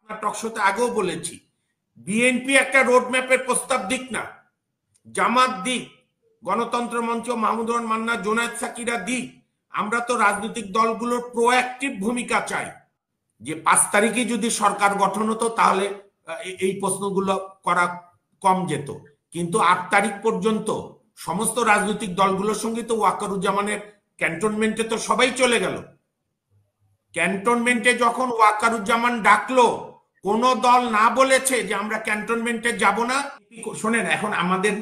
টকশোতে আগেও বলেছি, বিএনপি একটা রোড ম্যাপের প্রস্তাব দিক না, জামাত দিক, গণতন্ত্র মঞ্চ, মাহমুদুর রহমান মান্না, জোনায়েদ সাকিরা দিক। আমরা তো রাজনৈতিক দলগুলোর প্রোঅ্যাক্টিভ ভূমিকা চাই, যে 5 তারিখে যদি সরকার গঠন হতো তাহলে এই প্রশ্নগুলো করা কম যেত। কিন্তু 8 তারিখ পর্যন্ত সমস্ত রাজনৈতিক দলগুলোর সঙ্গে তো ওয়াকারুজ্জামানের ক্যান্টনমেন্টে তো সবাই চলে গেল। ক্যান্টনমেন্টে যখন ওয়াকারুজ্জামান ডাকলো, কোন দল না বলেছে যে আমরা ক্যান্টনমেন্টে যাব না। শোনেন, এখন আমাদের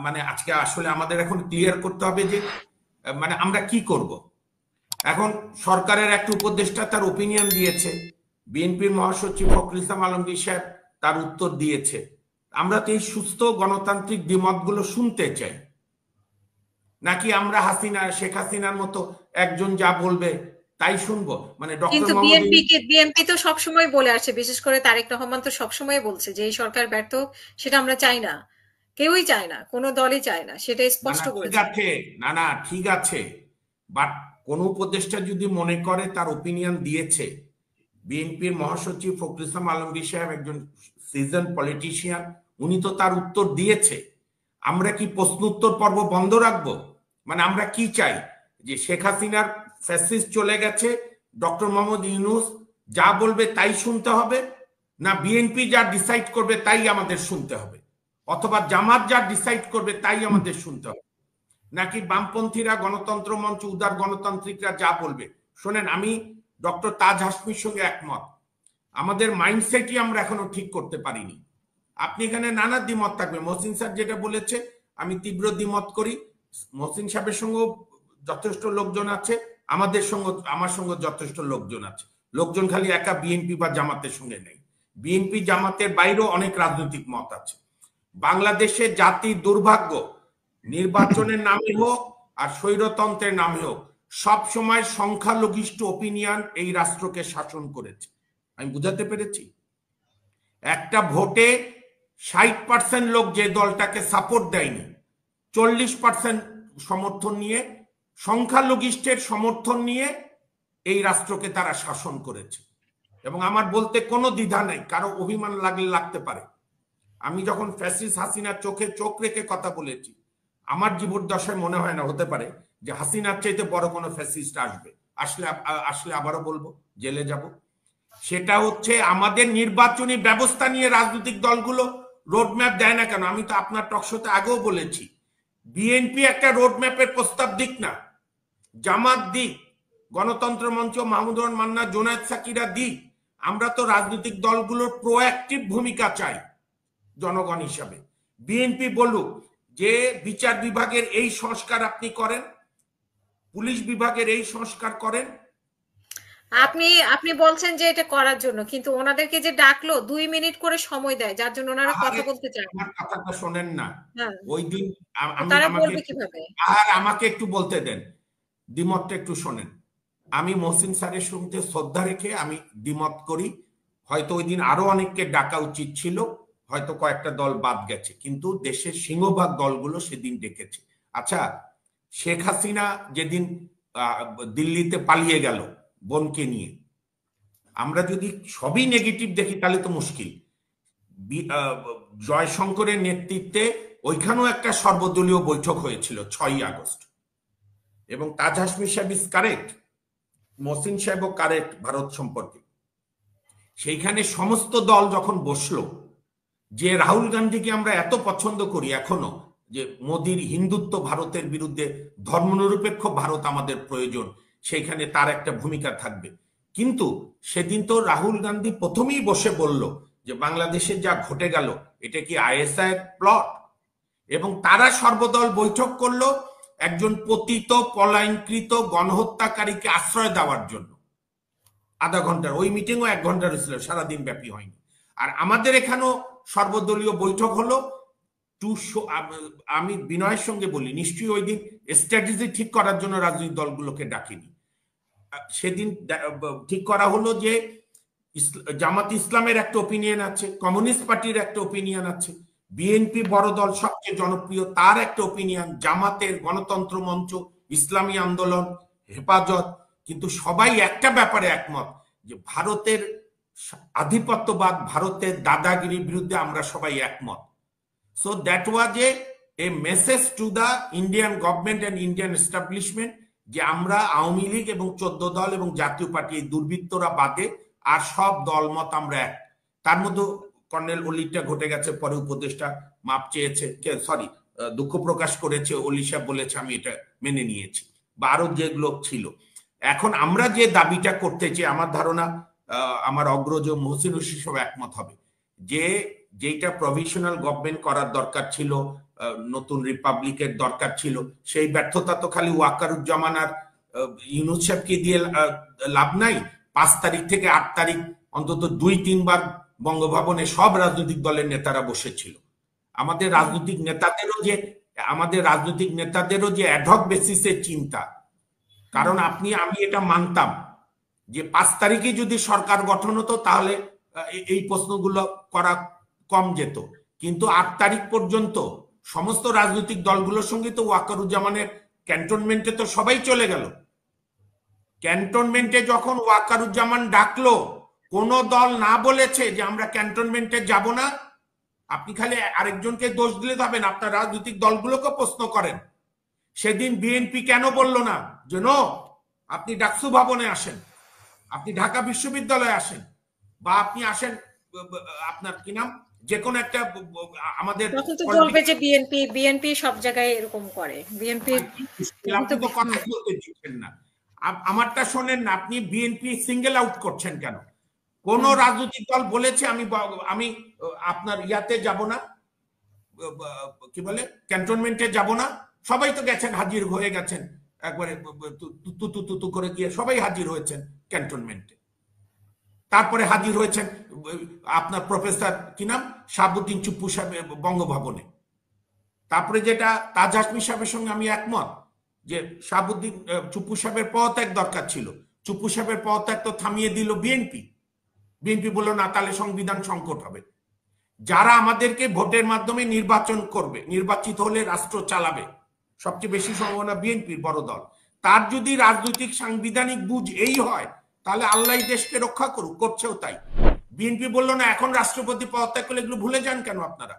মানে আজকে আসলে আমাদের এখন ক্লিয়ার করতে হবে যে মানে আমরা কি করব। এখন সরকারের একটা উপদেষ্টা তার ওপিনিয়ন দিয়েছে, বিএনপির মহাসচিব ফখরুল ইসলাম আলমগীর সাহেব তার উত্তর দিয়েছে। আমরা তো এই সুস্থ গণতান্ত্রিক দ্বিমতগুলো শুনতে চাই, নাকি আমরা শেখ হাসিনার মতো একজন যা বলবে তাই শুনবো? মানে কিন্তু বিএনপি তো সবসময় বলে আসছে, বিশেষ করে তারেক রহমান তো সবসময় বলছে যে এই সরকার ব্যর্থ, সেটা আমরা চাই না, কেউই চায় না, কোনো দলই চায় না, সেটা স্পষ্ট করেছে। না ঠিক আছে, বাট কোন উপদেষ্টা যদি মনে করে তার ওপিনিয়ন দিয়েছে, বিএনপির মহাসচিব ফখরুল ইসলাম আলমগীর সাহেব একজন সিজন পলিটিশিয়ান, উনি তো তার উত্তর দিয়েছে। আমরা কি প্রশ্ন উত্তর পর্ব বন্ধ রাখবো? মানে আমরা কি চাই, যে শেখ হাসিনার ফ্যাসিস্ট চলে গেছে, ডক্টর মোহাম্মদ ইউনূস যা বলবে তাই শুনতে হবে, না বিএনপি যা ডিসাইড করবে তাই আমাদের শুনতে হবে, অথবা জামাত যা ডিসাইড করবে তাই আমাদের শুনতে হবে, নাকি বামপন্থীরা, গণতন্ত্র মঞ্চ, উদার গণতান্ত্রিকরা যা বলবে? শোনেন, আমি ডক্টর তাজ হাসমির সঙ্গে একমত, আমাদের মাইন্ডসেটই আমরা এখনো ঠিক করতে পারিনি। আপনি এখানে নানা দ্বিমত থাকবে, মহসিন স্যার যেটা বলেছে আমি তীব্র দ্বিমত করি, মহসিন সাহেবের সঙ্গে যথেষ্ট লোকজন আছে, আমার সঙ্গে যথেষ্ট লোকজন আছে। লোকজন খালি একা বিএনপি বা জামাতের সঙ্গে নেই, বিএনপি জামাতের বাইরেও অনেক রাজনৈতিক মত আছে। বাংলাদেশে জাতির দুর্ভাগ্য, নির্বাচনের নামে হোক আর স্বৈরতন্ত্রের নামে হোক, সব সময় সংখ্যালঘিষ্ঠ ওপিনিয়ন এই রাষ্ট্রকে শাসন করেছে। আমি বুঝাতে পেরেছি? একটা ভোটে 60% লোক যে দলটাকে সাপোর্ট দেয়নি, 40% সমর্থন নিয়ে, সংখ্যালঘিষ্ঠের সমর্থন নিয়ে এই রাষ্ট্রকে তারা শাসন করেছে। এবং আমার বলতে কোনো দ্বিধা নেই, কারো অভিমান লাগলে লাগতে পারে। আমি যখন ফ্যাসিস্ট হাসিনার চোখে চোখ রেখে কথা বলেছি, আমার জীবদ্দশায় মনে হয় না হতে পারে যে হাসিনার চাইতে বড় কোনো ফ্যাসিস্ট আসবে। আসলে আবারও বলবো, জেলে যাব। সেটা হচ্ছে আমাদের নির্বাচনী ব্যবস্থা নিয়ে রাজনৈতিক দলগুলো রোডম্যাপ দেয় না কেন? আমি তো আপনার টকশোতে আগেও বলেছি, বিএনপি একটা রোডম্যাপের প্রস্তাব দিক না, জামাত দিক, গণতন্ত্র মঞ্চ, মাহমুদুর রহমান মান্না, জোনায়েদ সাকিরা দিক। আমরা তো রাজনৈতিক দলগুলোর প্রোঅ্যাক্টিভ ভূমিকা চাই জনগণ হিসাবে। বিএনপি বলুক যে বিচার বিভাগের এই সংস্কার আপনি করেন, পুলিশ বিভাগের এই সংস্কার করেন। আপনি বলছেন যে এটা করার জন্য, কিন্তু ওনাদেরকে যে ডাকলো 2 মিনিট করে সময় দেয়, যার জন্য ওনারা কথা বলতে চায় না। আমার কথাটা শোনেন না, হ্যাঁ, ওই দিন তারা বলবে কিভাবে? আমাকে একটু বলতে দেন, দ্বিমতটা একটু শোনেন। আমি মহসিন স্যারের সঙ্গে শ্রদ্ধা রেখে আমি দ্বিমত করি, হয়তো ওই দিন আরো অনেককে ডাকা উচিত ছিল, হয়তো কয়েকটা দল বাদ গেছে, কিন্তু দেশের সিংহভাগ দলগুলো সেদিন ডেকেছে। আচ্ছা, শেখ হাসিনা যেদিন দিল্লিতে পালিয়ে গেল বোনকে নিয়ে, আমরা যদি সবই নেগেটিভ দেখি তাহলে তো মুশকিল। জয়শঙ্করের নেতৃত্বে ওইখানেও একটা সর্বদলীয় বৈঠক হয়েছিল 6ই আগস্ট, এবং তাজ হাসমি সাহেব ইজ কারেক্ট, মহসিন সাহেবও কারেক্ট ভারত সম্পর্কে। সেইখানে সমস্ত দল যখন বসলো, যে রাহুল গান্ধীকে আমরা এত পছন্দ করি এখনো, যে মোদির হিন্দুত্ব ভারতের বিরুদ্ধে, ধর্মনিরপেক্ষ ভারত আমাদের প্রয়োজন, সেইখানে তার একটা ভূমিকা থাকবে। কিন্তু সেদিন তো রাহুল গান্ধী প্রথমেই বসে বলল যে বাংলাদেশে যা ঘটে গেল এটা কি আইএসআই এর প্লট, এবং তারা সর্বদল বৈঠক করলো একজন পতিত পলায়নকৃত গণহত্যাকারীকে আশ্রয় দেওয়ার জন্য। আধা ঘন্টার ওই মিটিংও 1 ঘন্টার ছিল, সারাদিন ব্যাপী হয়নি। আর আমাদের এখানেও সর্বদলীয় বৈঠক হলো আমি বিনয়ের সঙ্গে বলি, নিশ্চয়ই ওই দিন স্ট্র্যাটেজি ঠিক করার জন্য রাজনৈতিক দলগুলোকে ডাকিনি। সেদিন ঠিক করা হলো যে জামাত ইসলামের একটা ওপিনিয়ন আছে, কমিউনিস্ট পার্টির একটা ওপিনিয়ন আছে, বিএনপি বড় দল সবচেয়ে জনপ্রিয় তার একটা ওপিনিয়ন, জামাতের, গণতন্ত্র মঞ্চ, ইসলামী আন্দোলন, হেফাজত, কিন্তু সবাই একটা ব্যাপারে একমত যে ভারতের আধিপত্যবাদ, ভারতের দাদাগিরির বিরুদ্ধে আমরা সবাই একমত। So that was A message to the Indian government and Indian establishment যে আমরা আওয়ামী লীগ এবং 14 দল এবং জাতীয় পার্টি এই দুর্বৃত্তরা বাদে আর সব দলমত আমরা এক। তার মধ্যে কর্নেল অলিটা ঘটে গেছে, পরে উপদেষ্টা মাপ চেয়েছে, সরি দুঃখ প্রকাশ করেছে, অলি সাহেব বলেছে আমি এটা মেনে নিয়েছি, বা আরো যেগুলো ছিল। এখন আমরা যে দাবিটা করতে চাই, আমার ধারণা আমার অগ্রজ মহসিন হোসেন সব একমত হবে যে যেটা প্রভিশনাল গভর্নমেন্ট করার দরকার ছিল, নতুন রিপাবলিকের দরকার ছিল, সেই ব্যর্থতা তো খালি ওয়াকারুজ্জামান আর ইউনূস সাহেবকে দিয়ে লাভ নাই। 5 তারিখ থেকে 8 তারিখ অন্তত 2-3 বার বঙ্গভবনে সব রাজনৈতিক দলের নেতারা বসেছিল। আমাদের রাজনৈতিক নেতাদেরও যে অ্যাডহক বেসিসের চিন্তা, কারণ আমি এটা মানতাম যে 5 তারিখে যদি সরকার গঠন হতো তাহলে এই প্রশ্নগুলো করা কম যেত, কিন্তু 8 তারিখ পর্যন্ত সমস্ত রাজনৈতিক দলগুলোর সঙ্গে তো ওয়াকারুজ্জামানের ক্যান্টনমেন্টে তো সবাই চলে গেল। ক্যান্টনমেন্টে যখন ওয়াকারুজ্জামান ডাকলো, কোন দল না বলেছে যে আমরা ক্যান্টনমেন্টে যাব না। আপনি খালি আরেকজনকে দোষ দিলে হবে না, আপনার রাজনৈতিক দলগুলোকে প্রশ্ন করেন। সেদিন বিএনপি কেন বলল না যে নো, আপনি ডাকসু ভবনে আসেন, আপনি ঢাকা বিশ্ববিদ্যালয়ে আসেন, বা আপনি আসেন আপনার কি নাম যে কোনো একটা আমাদের বলবে যে বিএনপি সব জায়গায় এরকম করে। বিএনপি তো কথা বলতে দিচ্ছেন না। আমারটা শোনেন না, আপনি বিএনপি সিঙ্গেল আউট করছেন কেন? কোন রাজনৈতিক দল বলেছে আমি আপনার ইয়াতে যাব না, কি বলে ক্যান্টনমেন্টে যাব না? সবাই তো গেছেন, হাজির হয়ে গেছেন, একবারে তু করে গিয়ে সবাই হাজির হয়েছেন ক্যান্টনমেন্টে। তারপরে হাজির হয়েছেন আপনার প্রফেসর কি নাম শাহাবুদ্দিন চুপ্পু সাহেব বঙ্গভবনে। তারপরে যেটা তাজ হাসমি সাহেবের সঙ্গে আমি একমত যে শাহাবুদ্দিন চুপ্পু সাহেবের পদত্যাগ দরকার ছিল। চুপ্পু সাহেবের পদত্যাগ তো থামিয়ে দিল বিএনপি বলল না, তাহলে সংবিধান সংকট হবে। যারা আমাদেরকে ভোটের মাধ্যমে নির্বাচন করবে, নির্বাচিত হলে রাষ্ট্র চালাবে, সবচেয়ে বেশি সম্ভাবনা বিএনপির বড় দল, তার যদি রাজনৈতিক সাংবিধানিক বুঝ এই হয় তাহলে আল্লাহ দেশকে রক্ষা করুক, করছেও তাই। বিএনপি বলল না, এখন রাষ্ট্রপতি পদত্যাগ করলে এগুলো ভুলে যান কেন আপনারা?